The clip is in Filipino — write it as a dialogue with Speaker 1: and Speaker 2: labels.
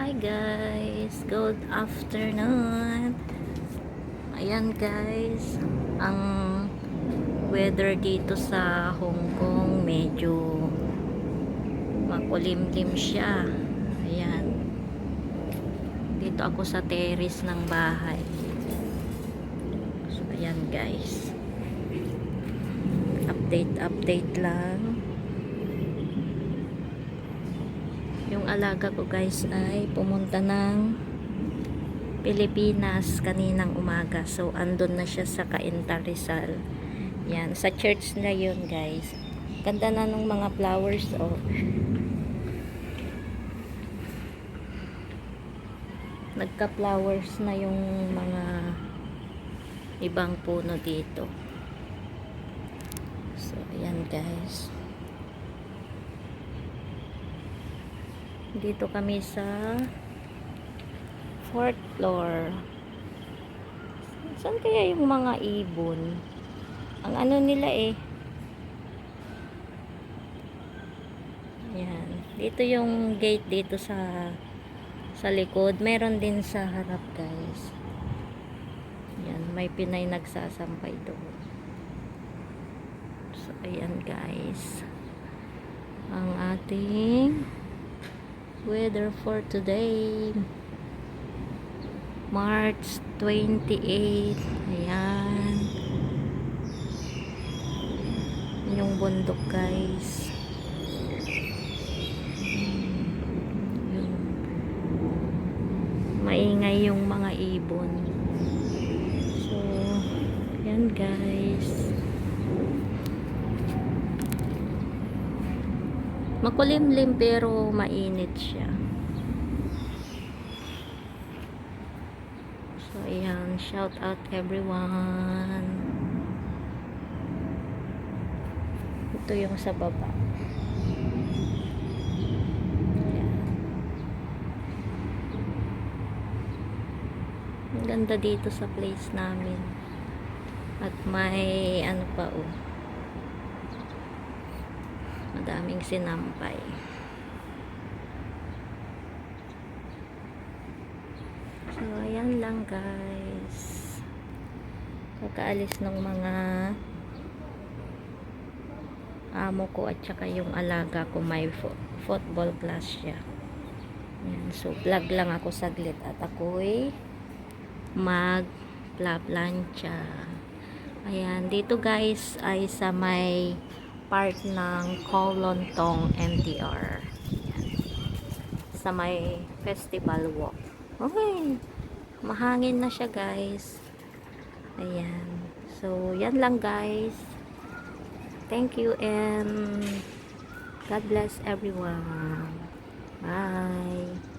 Speaker 1: Hi guys, good afternoon. Ayan guys, ang weather dito sa Hong Kong medyo makulimlim siya. Ayan, dito ako sa terrace ng bahay. So ayan guys, update lang. Yung alaga ko guys ay pumunta ng Pilipinas kaninang umaga. So andun na siya sa Cainta Rizal. Yan, sa church na yun guys. Ganda na ng mga flowers oh. Nagka-flowers na yung mga ibang puno dito. So ayan guys. Dito kami sa 4th floor. Saan kaya yung mga ibon? Ang ano nila eh. Yan. Dito yung gate dito sa likod. Meron din sa harap guys. Yan. May Pinay nagsasampay doon. So ayan guys. Ang ating weather for today, March 28. Ayan yung bundok guys. Yung maingay yung mga ibon. So yan guys, makulimlim pero mainit siya. So ayan, shout out everyone. Ito yung sa baba. Ayan. Ang ganda dito sa place namin. At may ano pa oh, madaming sinampay. So ayan lang guys, kakaalis ng mga amo ko at saka yung alaga ko, may football class siya. Ayan. So vlog lang ako saglit at ako'y mag plancha. Ayan, dito guys ay sa may part ng Kowloon Tong MTR. Ayan. Sa may festival walk. Okay, mahangin na siya guys. Ayan. So yan lang guys. Thank you and God bless everyone. Bye.